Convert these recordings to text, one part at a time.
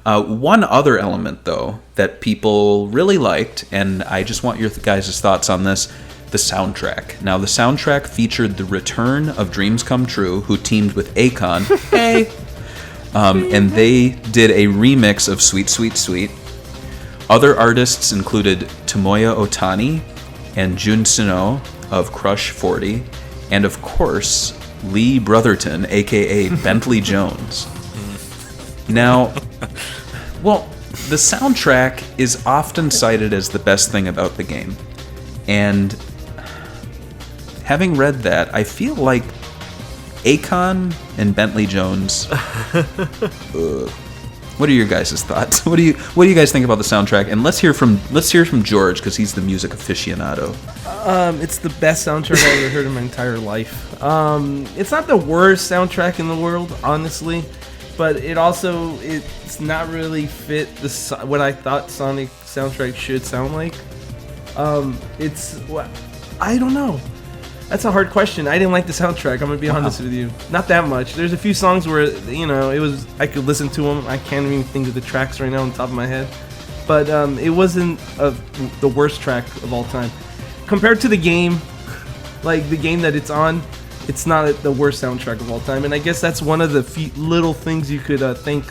One other element, though, that people really liked, and I just want your guys' thoughts on this, the soundtrack. Now, the soundtrack featured the return of Dreams Come True, who teamed with Akon. Hey! And they did a remix of Sweet, Sweet, Sweet. Other artists included Tomoya Otani and Jun Sino of Crush 40, and of course, Lee Brotherton, aka Bentley Jones. Now, well, the soundtrack is often cited as the best thing about the game. And having read that, I feel like Akon and Bentley Jones. What are your guys' thoughts? What do you guys think about the soundtrack? And let's hear from George, because he's the music aficionado. It's the best soundtrack I've ever heard in my entire life. It's not the worst soundtrack in the world, honestly, but it's not really fit what I thought Sonic soundtrack should sound like. I don't know. That's a hard question. I didn't like the soundtrack. I'm gonna be honest with you. Not that much. There's a few songs where I could listen to them. I can't even think of the tracks right now on top of my head. But it wasn't the worst track of all time. Compared to the game, like the game that it's on, it's not the worst soundtrack of all time. And I guess that's one of the few little things you could thank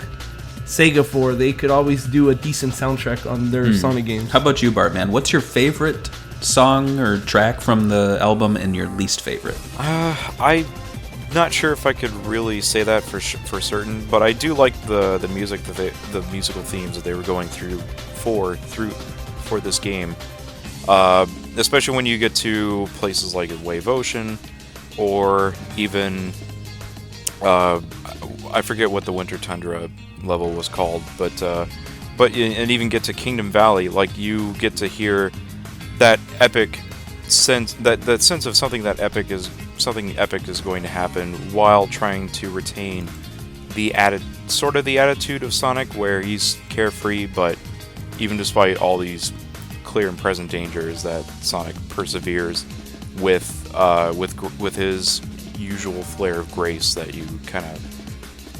Sega for. They could always do a decent soundtrack on their Sonic games. How about you, Bartman? What's your favorite song or track from the album and your least favorite? I'm not sure if I could really say that for certain, but I do like the music the musical themes that they were going through for this game. Especially when you get to places like Wave Ocean, or even I forget what the Winter Tundra level was called, but and even get to Kingdom Valley, like you get to hear that epic sense, that sense of something epic is going to happen, while trying to retain the attitude of Sonic, where he's carefree, but even despite all these clear and present dangers, that Sonic perseveres with his usual flair of grace that you kind of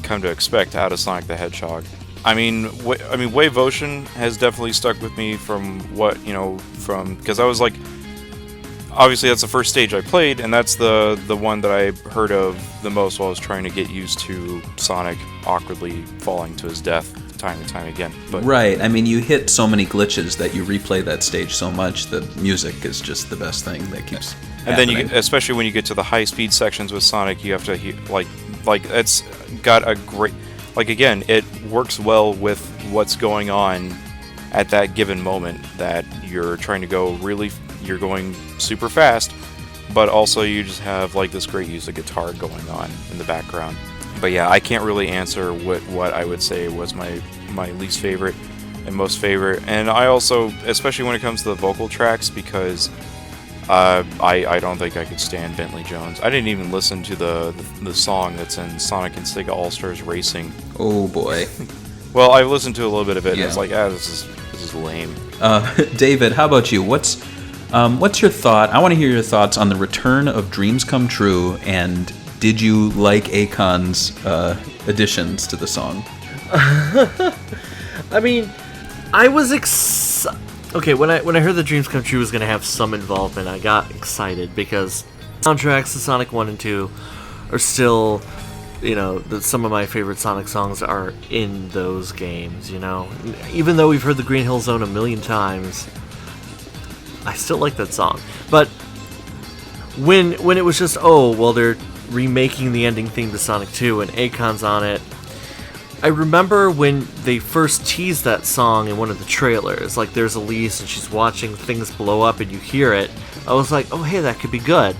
come to expect out of Sonic the Hedgehog. I mean, Wave Ocean has definitely stuck with me because I was like, obviously that's the first stage I played, and that's the one that I heard of the most while I was trying to get used to Sonic awkwardly falling to his death time and time again. But right, I mean, you hit so many glitches that you replay that stage so much. The music is just the best thing that keeps happening. And then especially when you get to the high speed sections with Sonic, you have to hear like it's got a great. Like, again, it works well with what's going on at that given moment, that you're trying to you're going super fast, but also you just have like this great use of guitar going on in the background. But yeah, I can't really answer what I would say was my least favorite and most favorite. And I also, especially when it comes to the vocal tracks, because I don't think I could stand Bentley Jones. I didn't even listen to the song that's in Sonic and Sega All-Stars Racing. Oh boy. Well, I listened to a little bit of it, yeah. And it's like, this is lame. David, how about you? What's your thought? I want to hear your thoughts on the return of Dreams Come True, and did you like Akon's additions to the song? I mean, I was okay, when I heard that Dreams Come True was going to have some involvement, I got excited, because soundtracks to Sonic 1 and 2 are still, some of my favorite Sonic songs are in those games, Even though we've heard the Green Hill Zone a million times, I still like that song. But when it was just, they're remaking the ending theme to Sonic 2 and Akon's on it, I remember when they first teased that song in one of the trailers, like there's Elise and she's watching things blow up and you hear it, I was like, oh hey, that could be good.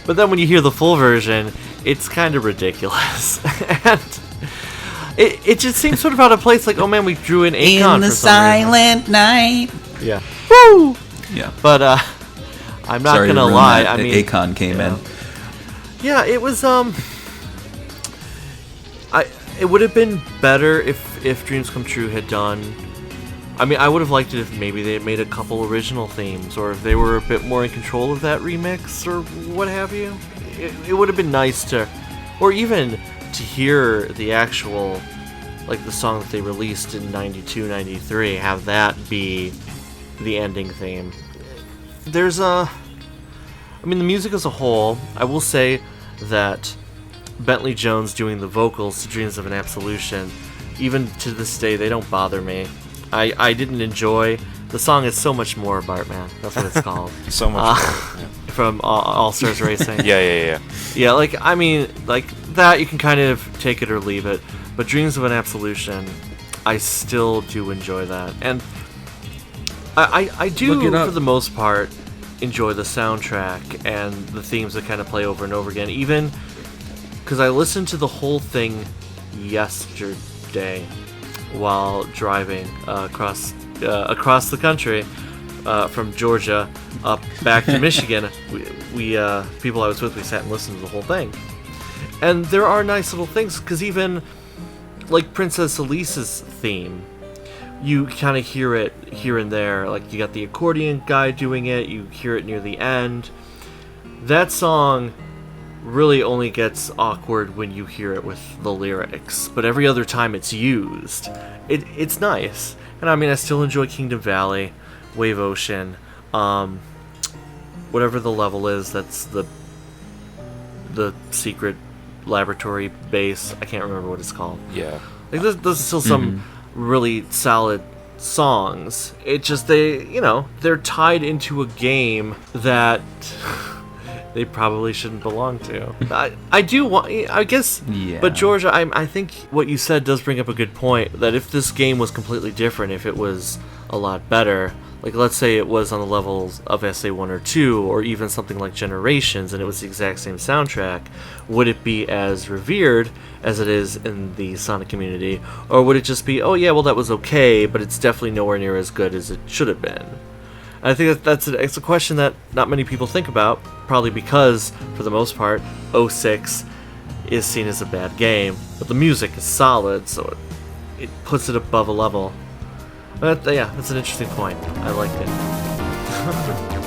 But then when you hear the full version, it's kind of ridiculous. And it just seems sort of out of place, like, oh man, we drew in Akon in the for some silent reason. Night. Yeah. Woo! Yeah. But I'm not gonna lie, I mean, Akon came in. Yeah, it was it would have been better if Dreams Come True had done. I mean, I would have liked it if maybe they had made a couple original themes, or if they were a bit more in control of that remix, or what have you. It would have been nice to, or even to hear the actual like the song that they released in 92, 93, have that be the ending theme. There's the music as a whole, I will say that Bentley Jones doing the vocals to Dreams of an Absolution, even to this day, they don't bother me. I didn't enjoy the song. Is So Much More, Bartman. That's what it's called. So much more, from All Stars Racing. Yeah. Yeah, like that you can kind of take it or leave it, but Dreams of an Absolution, I still do enjoy that, and I do for the most part enjoy the soundtrack and the themes that kind of play over and over again, even because I listened to the whole thing yesterday while driving across the country from Georgia up back to Michigan. We people I was with, we sat and listened to the whole thing, and there are nice little things, because even like Princess Elise's theme, you kind of hear it here and there. Like, you got the accordion guy doing it, you hear it near the end. That song really only gets awkward when you hear it with the lyrics, but every other time it's used, it's nice. And I mean, I still enjoy Kingdom Valley, Wave Ocean, whatever the level is, that's the secret laboratory base. I can't remember what it's called. Yeah. Like, those are still some really solid songs. It just, they're tied into a game that they probably shouldn't belong to. I do want, I guess, Yeah. But Georgia, I think what you said does bring up a good point, that if this game was completely different, if it was a lot better, like let's say it was on the levels of SA1 or 2, or even something like Generations, and it was the exact same soundtrack, would it be as revered as it is in the Sonic community? Or would it just be, oh yeah, well that was okay, but it's definitely nowhere near as good as it should have been? I think it's a question that not many people think about, probably because, for the most part, 06 is seen as a bad game, but the music is solid, so it puts it above a level. But yeah, that's an interesting point. I liked it.